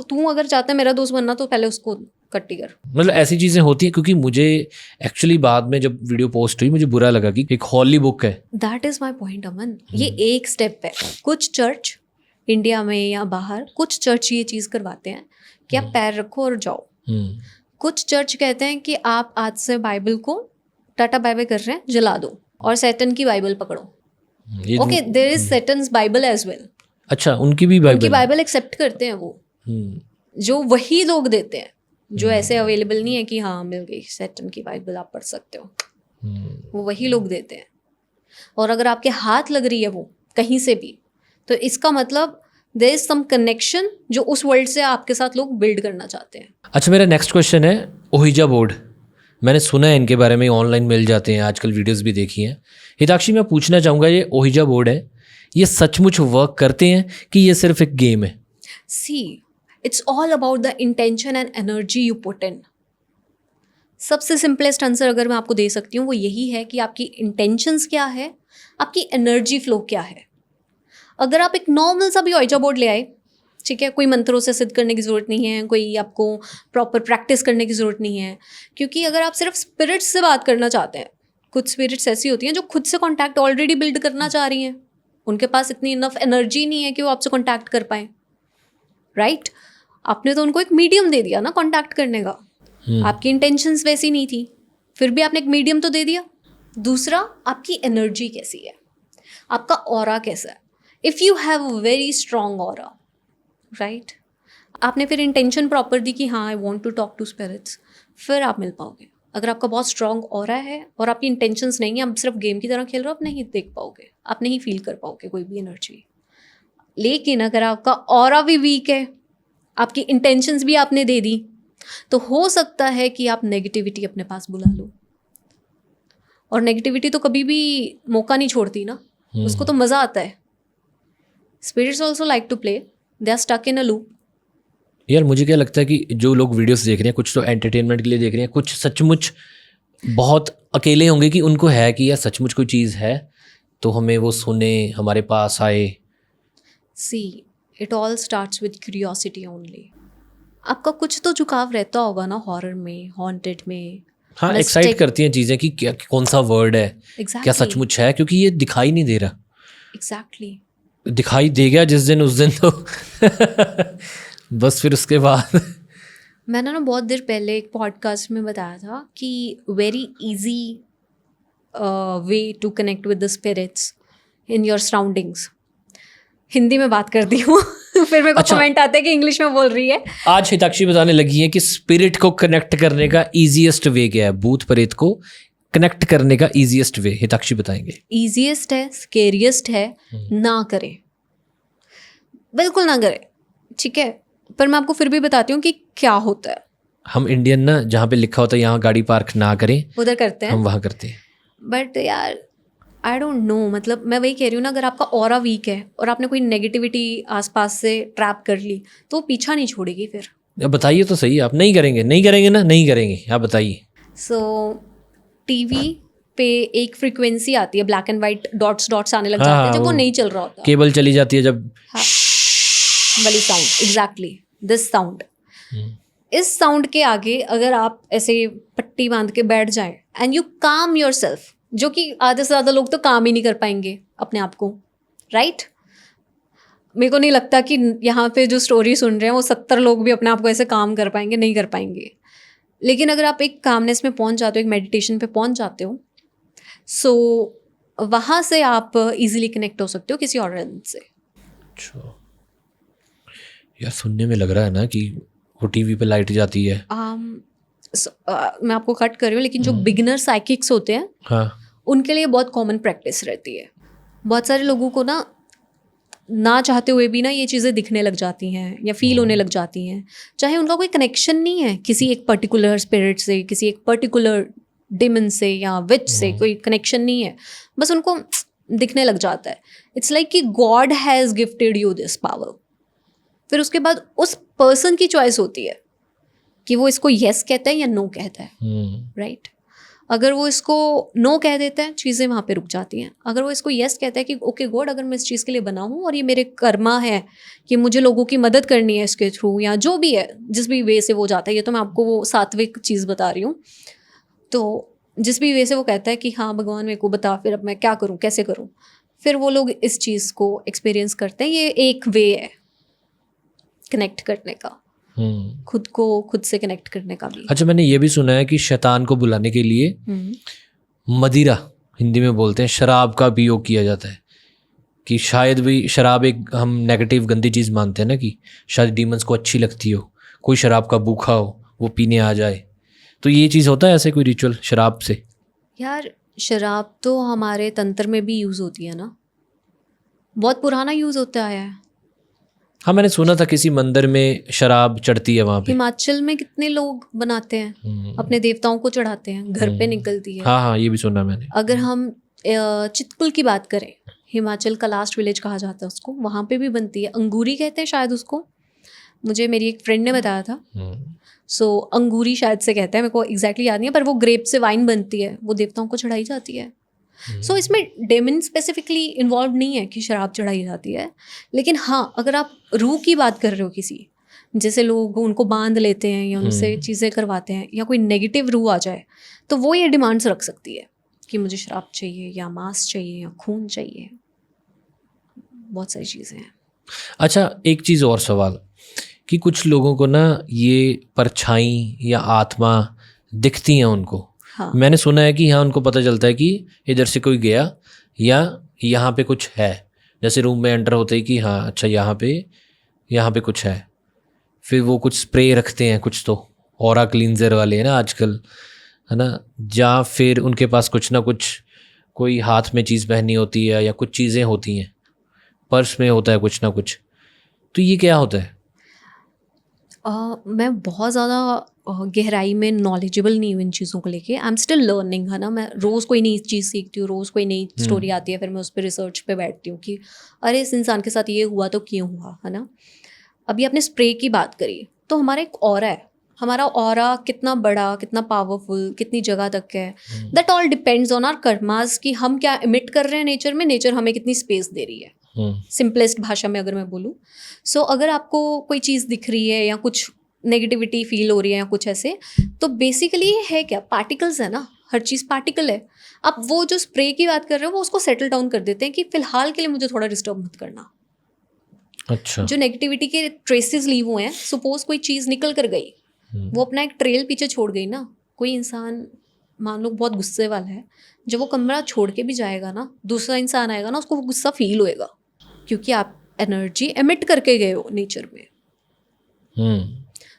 तू अगर चाहता है मेरा दोस्त बनना, तो पहले उसको कट्टी कर। मतलब ऐसी चीजें होती हैं, क्योंकि मुझे एक्चुअली बाद में जब वीडियो पोस्ट हुई, मुझे बुरा लगा कि एक हॉली बुक है। दैट इज माई पॉइंट अमन। ये एक स्टेप है। कुछ चर्च इंडिया में या बाहर, कुछ चर्च ये चीज करवाते हैं कि आप पैर रखो और जाओ। कुछ चर्च कहते हैं कि आप आज से बाइबल को टाटा बाय बाय कर रहे हैं, जला दो और सैटन की बाइबल पकड़ो। Okay, there is Satan's Bible as well. अच्छा, उनकी भी बाइबल एक्सेप्ट करते हैं वो, जो वही लोग देते हैं, जो ऐसे अवेलेबल नहीं है कि हाँ मिल गई सैटन की बाइबल आप पढ़ सकते हो। वो वही लोग देते हैं। और अगर आपके हाथ लग रही है वो कहीं से भी, तो इसका मतलब देयर इज सम कनेक्शन जो उस वर्ल्ड से आपके साथ लोग बिल्ड करना चाहते हैं। अच्छा, मेरा नेक्स्ट क्वेश्चन है ओहिजा बोर्ड। मैंने सुना है इनके बारे में, ऑनलाइन मिल जाते हैं आजकल, वीडियोस भी देखी हैं। हिताक्षी, मैं पूछना चाहूँगा, ये ओहिजा बोर्ड है, ये सचमुच वर्क करते हैं कि ये सिर्फ एक गेम है? See, it's all about the intention and energy you put in. सबसे सिंपलेस्ट आंसर अगर मैं आपको दे सकती हूँ वो यही है कि आपकी इंटेंशंस क्या है, आपकी एनर्जी फ्लो क्या है। अगर आप एक नॉर्मल सा भी ओइजा बोर्ड ले आए, ठीक है, कोई मंत्रों से सिद्ध करने की ज़रूरत नहीं है, कोई आपको प्रॉपर प्रैक्टिस करने की ज़रूरत नहीं है, क्योंकि अगर आप सिर्फ स्पिरिट्स से बात करना चाहते हैं, कुछ स्पिरिट्स ऐसी होती हैं जो खुद से कॉन्टैक्ट ऑलरेडी बिल्ड करना चाह रही हैं, उनके पास इतनी इनफ एनर्जी नहीं है कि वो आपसे कॉन्टैक्ट कर पाएँ, राइट? आपने तो उनको एक मीडियम दे दिया ना कॉन्टैक्ट करने का, आपकी इंटेंशंस वैसी नहीं थी, फिर भी आपने एक मीडियम तो दे दिया। दूसरा, आपकी एनर्जी कैसी है, आपका ऑरा कैसा है। If you have a very strong aura, right, आपने फिर इंटेंशन प्रॉपर दी कि हाँ I want to talk to spirits, फिर आप मिल पाओगे। अगर आपका बहुत स्ट्रॉन्ग ऑरा है और आपकी इंटेंशंस नहीं है, आप सिर्फ गेम की तरह खेल रहे हो, आप नहीं देख पाओगे, आप नहीं फील कर पाओगे कोई भी एनर्जी। लेकिन अगर आपका ऑरा भी वीक है, आपकी इंटेंशंस भी आपने दे दी, तो हो सकता है कि आप नेगेटिविटी अपने पास बुला लो। और नेगेटिविटी तो कभी भी मौका नहीं छोड़ती ना, उसको तो मज़ा आता है। Spirits also like to play, they are stuck in a loop. यार मुझे क्या लगता है कि जो लोग वीडियोस देख रहे हैं, कुछ तो एंटरटेनमेंट के लिए देख रहे हैं, कुछ सचमुच बहुत अकेले होंगे कि उनको है कि यार सचमुच कोई चीज़ है तो हमें वो सुने, हमारे पास आए। See, it all starts with curiosity only. आपका कुछ तो झुकाव रहता होगा ना हॉरर में, हॉन्टेड में। हाँ, एक्साइट करती हैं चीज़ें कि क्या कौन सा वर्ड है, क्या सचमुच है, क्योंकि ये दिखाई नहीं दे रहा। एग्जैक्टली। दिखाई दे गया जिस दिन, उस दिन तो बस फिर उसके बाद मैंने ना बहुत देर पहले एक पॉडकास्ट में बताया था कि very easy way to connect with the spirits in your surroundings. Hindi में बात करती हूँ फिर मेरे को कमेंट आते हैं कि इंग्लिश में बोल रही है। आज हिताक्षी बताने लगी है कि स्पिरिट को कनेक्ट करने का इजीएस्ट वे क्या है, भूत प्रेत को कनेक्ट करने का इजीएस्ट वे हिताक्षी बताएंगे। इजीएस्ट है, स्केरियस्ट है, ना करें, बिल्कुल ना करें, ठीक है। पर मैं आपको फिर भी बताती हूँ कि क्या होता है। हम इंडियन ना, जहाँ पे लिखा होता है यहाँ गाड़ी पार्क ना करें, उधर करते हैं, हम वहाँ करते हैं। बट यार आई डोंट नो, मतलब मैं वही कह रही हूँ ना, अगर आपका ऑरा वीक है और आपने कोई नेगेटिविटी आसपास से ट्रैप कर ली तो वो पीछा नहीं छोड़ेगी फिर। अब बताइए तो सही, आप नहीं करेंगे, नहीं करेंगे ना, नहीं करेंगे, आप बताइए। सो टीवी पे एक फ्रीक्वेंसी आती है, black and white dots dots आने लग जाते हैं जब वो नहीं चल रहा होता, केबल चली जाती है जब, वाली साउंड, एग्जैक्टली दिस साउंड। इस साउंड के आगे अगर आप ऐसे पट्टी बांध के बैठ जाएं एंड यू काम योरसेल्फ, जो कि आधे से ज़्यादा लोग तो काम ही नहीं कर पाएंगे अपने आप को, राइट? मेरे को नहीं लगता कि यहाँ पे जो स्टोरी सुन रहे हैं वो 70 लोग भी अपने आप को ऐसे काम कर पाएंगे, नहीं कर पाएंगे। लेकिन अगर आप एक कामनेस में पहुँच जाते हो, एक मेडिटेशन पे पहुँच जाते हो, सो वहाँ से आप इजीली कनेक्ट हो सकते हो किसी और से। अच्छा यार, सुनने में लग रहा है ना कि वो टीवी पे लाइट जाती है। मैं आपको कट कर रही हूँ, लेकिन जो बिगिनर साइकिक्स होते हैं, हाँ, उनके लिए बहुत कॉमन प्रैक्टिस रहती है। बहुत सारे लोगों को ना चाहते हुए भी ना ये चीज़ें दिखने लग जाती हैं या फील होने लग जाती हैं, चाहे उनका कोई कनेक्शन नहीं है किसी एक पर्टिकुलर स्पिरिट से, किसी एक पर्टिकुलर डिमन से या विच से, कोई कनेक्शन नहीं है, बस उनको दिखने लग जाता है। इट्स लाइक कि God has gifted you this power. फिर उसके बाद उस पर्सन की चॉइस होती है कि वो इसको यस कहता है या नो कहता है, राइट? अगर वो इसको नो कह देता है, चीज़ें वहाँ पे रुक जाती हैं। अगर वो इसको यस कहता है कि ओके गॉड, अगर मैं इस चीज़ के लिए बना हूँ और ये मेरे कर्मा है कि मुझे लोगों की मदद करनी है इसके थ्रू, या जो भी है, जिस भी वे से वो जाता है, ये तो मैं आपको वो सात्विक चीज़ बता रही हूँ, तो जिस भी वे से वो कहता है कि हाँ भगवान मेरे को बता, फिर अब मैं क्या करूँ, कैसे करूँ, फिर वो लोग इस चीज़ को एक्सपीरियंस करते हैं। ये एक वे है कनेक्ट करने का, खुद को खुद से कनेक्ट करने का भी। अच्छा, मैंने ये भी सुना है कि शैतान को बुलाने के लिए मदिरा, हिंदी में बोलते हैं, शराब का उपयोग किया जाता है। कि शायद भी शराब एक हम नेगेटिव गंदी चीज़ मानते हैं ना, कि शायद डीमंस को अच्छी लगती हो, कोई शराब का भूखा हो वो पीने आ जाए। तो ये चीज़ होता है ऐसे कोई रिचुअल शराब से? यार शराब तो हमारे तंत्र में भी यूज़ होती है ना, बहुत पुराना यूज़ होता आया है। हाँ, मैंने सुना था किसी मंदिर में शराब चढ़ती है वहाँ पे। हिमाचल में कितने लोग बनाते हैं, अपने देवताओं को चढ़ाते हैं, घर पे निकलती है। हाँ, ये भी सुना मैंने। अगर हम चितकुल की बात करें, हिमाचल का लास्ट विलेज कहा जाता है उसको, वहाँ पे भी बनती है, अंगूरी कहते हैं शायद उसको, मुझे मेरी एक फ्रेंड ने बताया था। सो अंगूरी शायद से कहते हैं, मेरे को एग्जैक्टली याद नहीं है, पर वो ग्रेप से वाइन बनती है, वो देवताओं को चढ़ाई जाती है। सो इसमें डेमन स्पेसिफिकली इन्वॉल्व नहीं है कि शराब चढ़ाई जाती है, लेकिन हाँ अगर आप रूह की बात कर रहे हो किसी, जैसे लोग उनको बांध लेते हैं या उनसे चीज़ें करवाते हैं या कोई नेगेटिव रूह आ जाए, तो वो ये डिमांड्स रख सकती है कि मुझे शराब चाहिए या मांस चाहिए या खून चाहिए, बहुत सारी चीज़ें हैं। अच्छा, एक चीज़ और सवाल कि कुछ लोगों को ना ये परछाई या आत्मा दिखती हैं उनको। हाँ। मैंने सुना है कि हाँ उनको पता चलता है कि इधर से कोई गया या यहाँ पे कुछ है, जैसे रूम में एंटर होते ही कि हाँ अच्छा यहाँ पे कुछ है। फिर वो कुछ स्प्रे रखते हैं, कुछ तो ऑरा क्लींजर वाले हैं ना आजकल, है ना, या फिर उनके पास कुछ ना कुछ कोई हाथ में चीज़ पहनी होती है या कुछ चीज़ें होती हैं, पर्स में होता है कुछ ना कुछ। तो ये क्या होता है? मैं बहुत ज़्यादा गहराई में नॉलेजेबल नहीं हूँ इन चीज़ों को लेके। आई एम स्टिल लर्निंग, है ना। मैं रोज़ कोई नई चीज़ सीखती हूँ, रोज़ कोई नई स्टोरी आती है, फिर मैं उस पर रिसर्च पे बैठती हूँ कि अरे इस इंसान के साथ ये हुआ तो क्यों हुआ, है ना। अभी आपने स्प्रे की बात करी, तो हमारा एक ऑरा है। हमारा ऑरा कितना बड़ा, कितना पावरफुल, कितनी जगह तक है, that all depends on our karmas कि हम क्या इमिट कर रहे हैं नेचर में, नेचर हमें कितनी स्पेस दे रही है। सिंपलेस्ट भाषा में अगर मैं बोलूँ, सो अगर आपको कोई चीज़ दिख रही है या कुछ नेगेटिविटी फील हो रही है या कुछ ऐसे, तो बेसिकली ये है क्या, पार्टिकल्स है ना, हर चीज़ पार्टिकल है। आप वो जो स्प्रे की बात कर रहे हो वो उसको सेटल डाउन कर देते हैं कि फिलहाल के लिए मुझे थोड़ा डिस्टर्ब मत करना। अच्छा। जो नेगेटिविटी के ट्रेसेस लीव हुए हैं, सपोज कोई चीज़ निकल कर गई, वो अपना एक ट्रेल पीछे छोड़ गई ना। कोई इंसान मान लो बहुत गुस्से वाला है, जब वो कमरा छोड़ के भी जाएगा ना, दूसरा इंसान आएगा ना, उसको वो गुस्सा फील होएगा, क्योंकि आप एनर्जी एमिट करके गए हो नेचर में।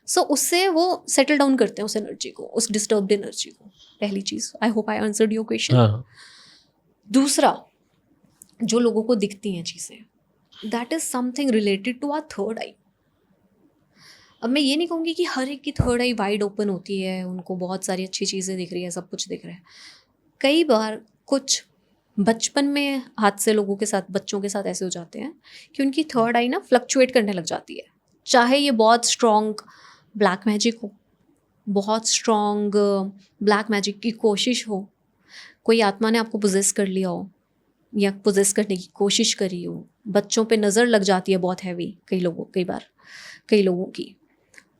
सो उससे वो सेटल डाउन करते हैं उस एनर्जी को, उस डिस्टर्ब्ड एनर्जी को। पहली चीज़, I hope I answered your question. दूसरा, जो लोगों को दिखती हैं चीज़ें, that is something related to our third eye. अब मैं ये नहीं कहूँगी कि हर एक की थर्ड आई वाइड ओपन होती है, उनको बहुत सारी अच्छी चीज़ें दिख रही है, सब कुछ दिख रहा है। कई बार कुछ बचपन में हादसे लोगों के साथ, बच्चों के साथ ऐसे हो जाते हैं कि उनकी थर्ड आई ना फ्लक्चुएट करने लग जाती है। चाहे ये बहुत स्ट्रॉन्ग ब्लैक मैजिक हो, बहुत स्ट्रॉन्ग ब्लैक मैजिक की कोशिश हो, कोई आत्मा ने आपको पोजेस कर लिया हो या पोजेस करने की कोशिश करी हो, बच्चों पे नज़र लग जाती है बहुत हैवी कई लोगों की।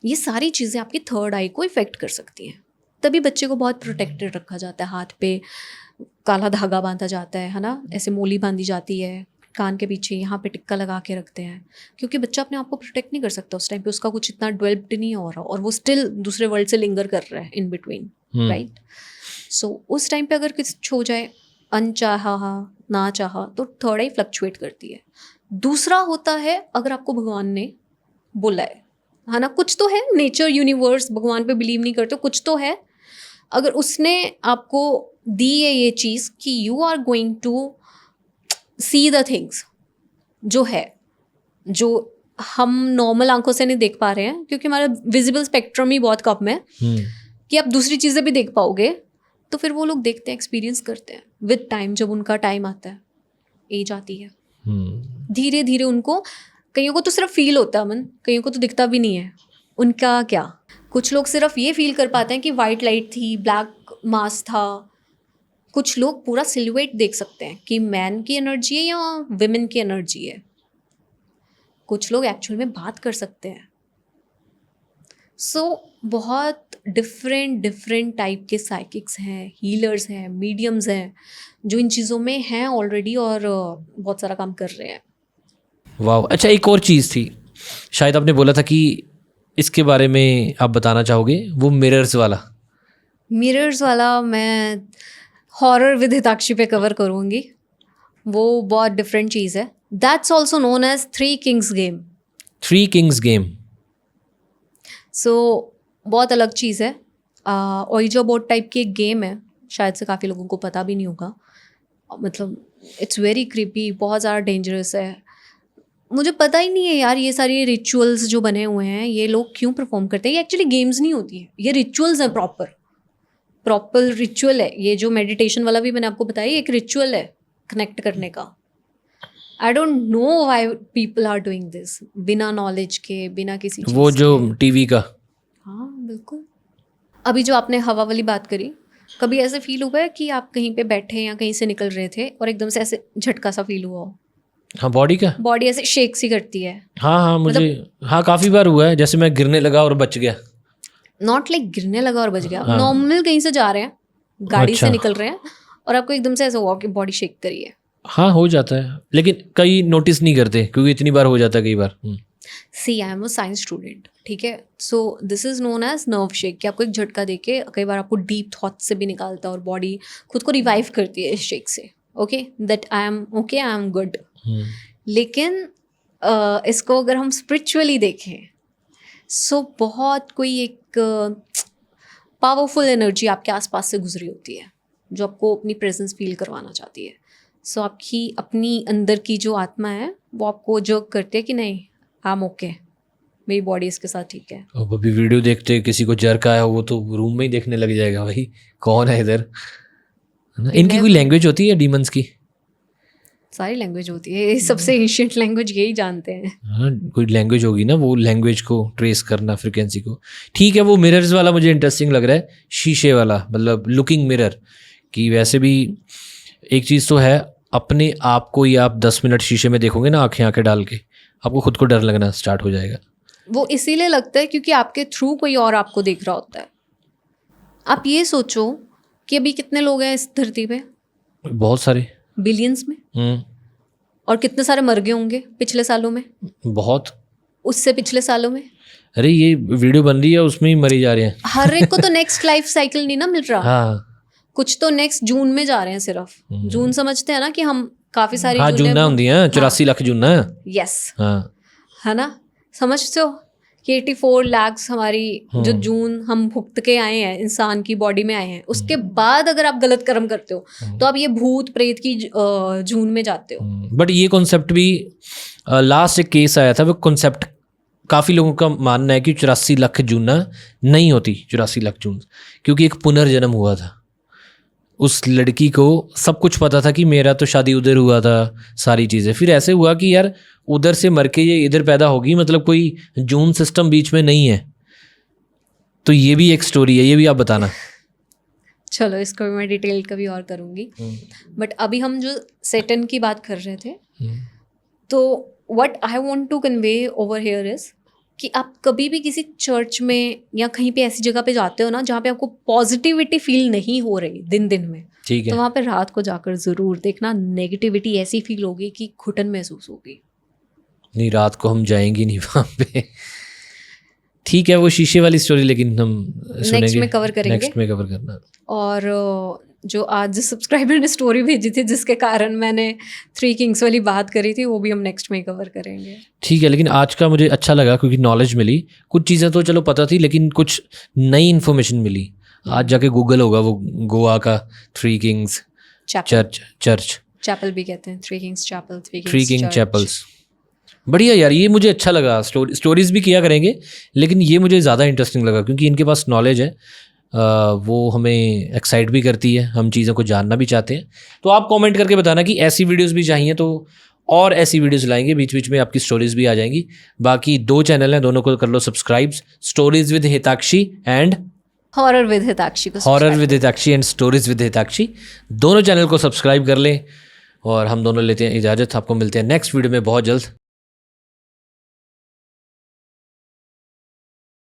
ये सारी चीज़ें आपकी थर्ड आई को इफ़ेक्ट कर सकती हैं। तभी बच्चे को बहुत प्रोटेक्टेड रखा जाता है, हाथ पे काला धागा बांधा जाता है ना, ऐसे मोली बांधी जाती है, कान के पीछे यहाँ पे टिक्का लगा के रखते हैं, क्योंकि बच्चा अपने आप को प्रोटेक्ट नहीं कर सकता उस टाइम पे, उसका कुछ इतना डेवलप्ड नहीं हो रहा और वो स्टिल दूसरे वर्ल्ड से लिंगर कर रहा है इन बिटवीन, राइट। सो उस टाइम पे अगर कुछ हो जाए अनचाहा ना चाहा, तो थर्ड आई फ्लक्चुएट करती है। दूसरा होता है, अगर आपको भगवान ने बोला है ना, कुछ तो है, नेचर यूनिवर्स, भगवान पे बिलीव नहीं करते, कुछ तो है, अगर उसने आपको दी है ये चीज़ कि you are going to see the things जो है, जो हम नॉर्मल आंखों से नहीं देख पा रहे हैं, क्योंकि हमारा विजिबल स्पेक्ट्रम ही बहुत कम है कि आप दूसरी चीज़ें भी देख पाओगे, तो फिर वो लोग देखते हैं, एक्सपीरियंस करते हैं विद टाइम। जब उनका टाइम आता है, एज आती है, धीरे धीरे उनको, कईयों को तो सिर्फ फील होता है मन, कईयों को तो दिखता भी नहीं है। उनका क्या, कुछ लोग सिर्फ ये फील कर पाते हैं कि वाइट लाइट थी, ब्लैक मास था। कुछ लोग पूरा सिलुएट देख सकते हैं कि मैन की एनर्जी है या विमेन की एनर्जी है। कुछ लोग एक्चुअल में बात कर सकते हैं। सो बहुत डिफरेंट टाइप के साइकिक्स हैं, हीलर्स हैं, मीडियम्स हैं, जो इन चीज़ों में हैं ऑलरेडी और बहुत सारा काम कर रहे हैं। वाह। अच्छा, एक और चीज़ थी, शायद आपने बोला था कि इसके बारे में आप बताना चाहोगे, वो मिरर्स वाला। मैं हॉरर विद हिताक्षी पे कवर करूँगी। वो बहुत डिफरेंट चीज़ है। That's also known as three kings game. So बहुत अलग चीज़ है। ओइजा बोर्ड टाइप की एक गेम है, शायद से काफ़ी लोगों को पता भी नहीं होगा। मतलब इट्स वेरी क्रीपी, बहुत ज़्यादा डेंजरस है। मुझे पता ही नहीं है यार, ये सारे रिचुअल्स जो बने हुए हैं, ये लोग क्यों परफॉर्म करते हैं। ये एक्चुअली गेम्स नहीं होती है, ये रिचुअल्स हैं, प्रॉपर रिचुअल है। ये जो मेडिटेशन वाला भी मैंने आपको बताया, एक रिचुअल है कनेक्ट करने का। I don't know why people are doing this, बिना नॉलेज के, बिना किसी चीज़ वो जो के। टीवी का। हाँ बिल्कुल। अभी जो आपने हवा वाली बात करी, कभी ऐसे फील हुआ है कि आप कहीं पे बैठे या कहीं से निकल रहे थे और एकदम से ऐसे झटका सा फील हुआ हो? हाँ बॉडी का, बॉडी ऐसे शेक सी करती है, हाँ हाँ मुझे हाँ काफ़ी बार हुआ है, जैसे मैं गिरने लगा और बच गया। नॉट लाइक गिरने लगा और बच गया, हाँ। नॉर्मल कहीं से जा रहे हैं, गाड़ी अच्छा। से निकल रहे हैं और आपको एकदम से ऐसा हुआ कि बॉडी शेक करी है। हाँ हो जाता है, लेकिन कई नोटिस नहीं करते क्योंकि इतनी बार हो जाता है कई बार। See I am a science student, ठीक है, so this is known as nerve shake, कि आपको एक झटका देके कई बार आपको डीप थॉट से भी निकालता है और बॉडी खुद को रिवाइव करती है इस शेक से। Okay, that I am okay, I am good. लेकिन इसको अगर हम स्पिरिचुअली देखें, सो बहुत कोई एक पावरफुल एनर्जी आपके आसपास से गुजरी होती है जो आपको अपनी प्रेजेंस फील करवाना चाहती है। सो आपकी अपनी अंदर की जो आत्मा है वो आपको जर्क करती है कि नहीं, आई एम ओके, मेरी बॉडी इसके साथ ठीक है। अब अभी वीडियो देखते किसी को जर्क आया वो तो रूम में ही देखने लग जाएगा भाई कौन है इधर, है ना? इनकी कोई लैंग्वेज होती है डीमंस की? सारी लैंग्वेज होती है, सबसे एंशिएंट लैंग्वेज यही जानते हैं। हाँ कोई लैंग्वेज होगी ना, वो लैंग्वेज को ट्रेस करना, फ्रिक्वेंसी को। ठीक है, वो मिरर्स वाला मुझे इंटरेस्टिंग लग रहा है, शीशे वाला, मतलब लुकिंग मिरर। कि वैसे भी एक चीज़ तो है, अपने आप को ही आप 10 मिनट शीशे में देखोगे ना आंखें डाल के, आपको खुद को डर लगना स्टार्ट हो जाएगा। वो इसीलिए लगता है क्योंकि आपके थ्रू कोई और आपको देख रहा होता है। आप ये सोचो कि अभी कितने लोग हैं इस धरती पे? बहुत सारे, बिलियंस में। और कितने सारे मर गए होंगे पिछले सालों में, बहुत, उससे पिछले सालों में। अरे ये वीडियो बन रही है उसमें ही मरी जा रहे हैं। हर एक को तो नेक्स्ट लाइफ साइकिल नहीं ना मिल रहा। हाँ कुछ तो नेक्स्ट जून में जा रहे हैं सिर्फ। जून समझते हैं ना कि हम काफी सारी हाँ जूना होंगी हैं, 84 लाख जूना। यस, हाँ है ना, समझते हो कि 84 लाख हमारी जो जून हम भुगत के आए हैं, इंसान की बॉडी में आए हैं, उसके बाद अगर आप गलत कर्म करते हो तो आप ये भूत प्रेत की जून में जाते हो। बट ये कॉन्सेप्ट भी लास्ट एक केस आया था, वो कॉन्सेप्ट काफ़ी लोगों का मानना है कि 84 लाख जूना नहीं होती, 84 लाख जून, क्योंकि एक पुनर्जन्म हुआ था। उस लड़की को सब कुछ पता था कि मेरा तो शादी उधर हुआ था, सारी चीज़ें, फिर ऐसे हुआ कि यार उधर से मर के ये इधर पैदा होगी, मतलब कोई जून सिस्टम बीच में नहीं है। तो ये भी एक स्टोरी है, ये भी आप बताना। चलो इसको भी मैं डिटेल कभी और करूँगी। बट अभी हम जो सेटन की बात कर रहे थे, तो what I want to convey over here is कि आप कभी भी किसी चर्च में या कहीं पे ऐसी जगह पे जाते हो ना जहाँ पे आपको पॉजिटिविटी फील नहीं हो रही दिन में, ठीक है, तो वहाँ पे रात को जाकर ज़रूर देखना, नेगेटिविटी ऐसी फील होगी कि घुटन महसूस होगी। नहीं रात को हम जाएंगे नहीं वहाँ पे। ठीक है, वो शीशे वाली स्टोरी लेकिन हम नेक्स्ट में कवर करेंगे। नेक्स्ट में कवर करना। और जो आज जिस सब्सक्राइबर ने स्टोरी भेजी थी जिसके कारण मैंने 3 किंग्स वाली बात करी थी, वो भी हम नेक्स्ट में कवर करेंगे। ठीक है, लेकिन आज का मुझे अच्छा लगा क्योंकि नॉलेज मिली। कुछ चीज़ें तो चलो पता थी, लेकिन कुछ नई इन्फॉर्मेशन मिली। आज जाके गूगल होगा वो गोवा का 3 किंग्स चर्च, चैपल भी कहते हैं, 3 किंग्स चैपल, 3 किंग चैपल्स। बढ़िया यार, ये मुझे अच्छा लगा। स्टोरीज भी किया करेंगे, लेकिन ये मुझे ज़्यादा इंटरेस्टिंग लगा क्योंकि इनके पास नॉलेज है, वो हमें एक्साइट भी करती है, हम चीज़ों को जानना भी चाहते हैं। तो आप कमेंट करके बताना कि ऐसी वीडियोस भी चाहिए, तो और ऐसी वीडियोस लाएंगे, बीच बीच में आपकी स्टोरीज भी आ जाएंगी। बाकी 2 चैनल हैं, दोनों को कर लो subscribe, stories with Hitakshi and horror with Hitakshi and stories with Hitakshi. दोनों चैनल को सब्सक्राइब कर लें और हम दोनों लेते हैं इजाज़त। आपको मिलते हैं नेक्स्ट वीडियो में बहुत जल्द।